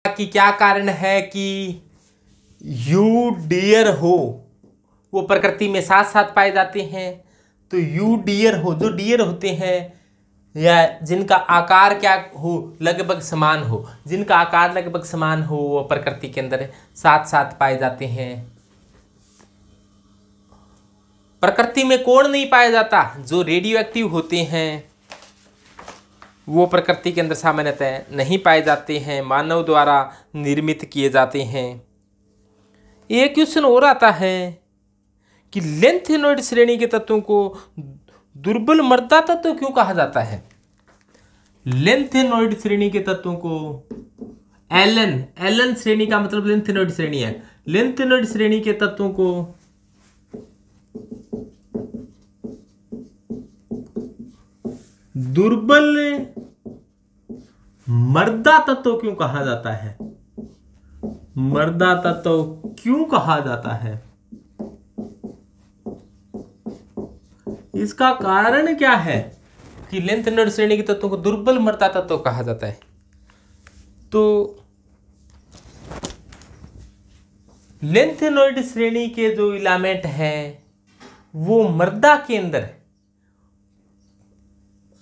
कि क्या कारण है कि यू डियर हो वो प्रकृति में साथ साथ पाए जाते हैं। तो यू डियर हो, जो डियर होते हैं या जिनका आकार क्या हो, लगभग समान हो, जिनका आकार लगभग समान हो, वो प्रकृति के अंदर साथ साथ पाए जाते हैं। प्रकृति में कौन नहीं पाया जाता? जो रेडियो एक्टिव होते हैं वो प्रकृति के अंदर सामान्यतः नहीं पाए जाते हैं, मानव द्वारा निर्मित किए जाते हैं। एक क्वेश्चन और आता है कि लेंथेनॉइड श्रेणी के तत्वों को दुर्बल मृदा तत्व क्यों कहा जाता है? लेंथेनॉइड श्रेणी के तत्वों को एलन श्रेणी का मतलब लेंथेनॉइड श्रेणी है। लेंथेनॉइड श्रेणी के तत्वों को दुर्बल मृदा तत्व क्यों कहा जाता है? मृदा तत्व क्यों कहा जाता है? इसका कारण क्या है कि लेंथेनॉइड श्रेणी के तत्वों को दुर्बल मृदा तत्व कहा जाता है? तो लेंथेनॉइड श्रेणी के जो इलामेंट हैं वो मृदा के अंदर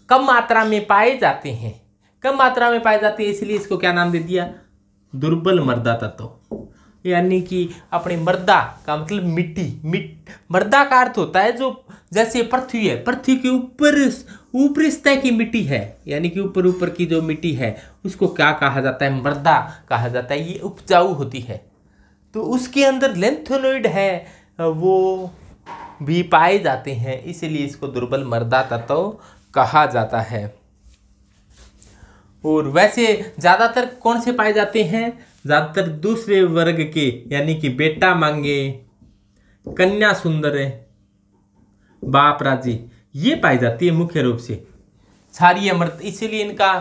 कम मात्रा में पाए जाते हैं, कम मात्रा में पाए जाते हैं, इसलिए इसको क्या नाम दे दिया? दुर्बल मृदा तत्व। यानी कि अपने मृदा का मतलब मिट्टी, मृदा का अर्थ होता है जो जैसे पृथ्वी है, पृथ्वी के ऊपरी सतह की मिट्टी है, यानी कि ऊपर की जो मिट्टी है उसको क्या कहा जाता है? मृदा कहा जाता है। ये उपजाऊ होती है, तो उसके अंदर लेंथेनॉइड है वो भी पाए जाते हैं, इसलिए इसको दुर्बल मृदा तत्व कहा जाता है। और वैसे ज्यादातर कौन से पाए जाते हैं? ज्यादातर दूसरे वर्ग के, यानी कि बेटा मांगे, कन्या सुंदर, बाप राजी, ये पाई जाती है मुख्य रूप से क्षारीय मृदा, इसीलिए इनका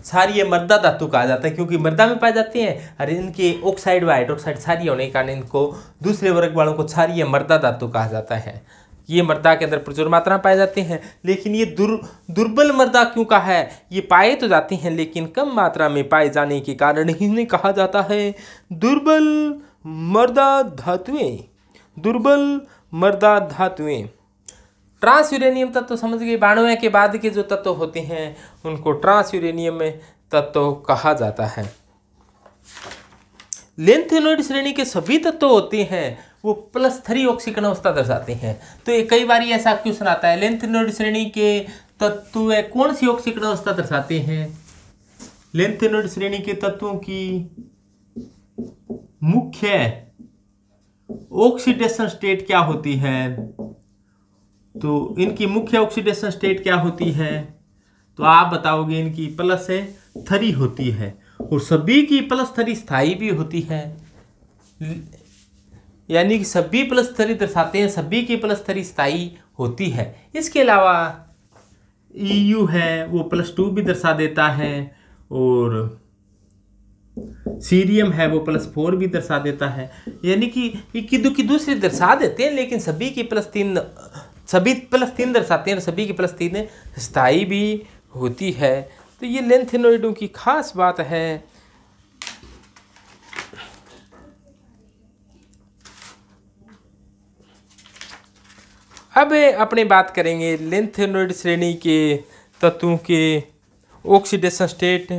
क्षारीय मृदा धातु कहा जाता है, क्योंकि मृदा में पाए जाते हैं और इनके ऑक्साइड व हाइड्रोक्साइड क्षारीय होने के कारण इनको दूसरे वर्ग वालों को क्षारीय मृदा धातु कहा जाता है। ये मृदा के अंदर प्रचुर मात्रा में पाए जाते हैं। लेकिन ये दुर्बल मृदा क्यों कहा है? ये पाए तो जाते हैं लेकिन कम मात्रा में पाए जाने के कारण इन्हें कहा जाता है दुर्बल मृदा धातुएं। दुर्बल मृदा धातुएं। ट्रांस यूरेनियम तत्व समझ गए। 92 के बाद के जो तत्व होते हैं उनको ट्रांस यूरेनियम तत्व कहा जाता है। लेंथेनॉइड श्रेणी के सभी तत्व होते हैं वो +3 ऑक्सीकरण अवस्था दर्शाते हैं। तो ये कई बार ऐसा क्वेश्चन आता है, लेंथेनॉइड श्रेणी के तत्व कौन सी ऑक्सीकरण अवस्था दर्शाते हैं? लेंथेनॉइड श्रेणी के तत्वों की मुख्य ऑक्सीडेशन स्टेट क्या होती है? तो इनकी मुख्य ऑक्सीडेशन स्टेट क्या होती है? तो आप बताओगे इनकी +3 होती है, और सभी की +3 स्थायी भी होती है, यानी कि सभी +3 दर्शाते हैं, सभी की +3 स्थायी होती है। इसके अलावा EU है वो +2 भी दर्शा देता है, और सीरियम है वो +4 भी दर्शा देता है, यानी कि इक्की दुक्की दूसरे दर्शा देते हैं, लेकिन सभी की सभी +3 दर्शाते हैं और सभी की +3 स्थायी भी होती है। तो ये लेंथेनॉइडों की खास बात है। अब अपने बात करेंगे लेंथेनॉइड श्रेणी के तत्वों के ऑक्सीडेशन स्टेट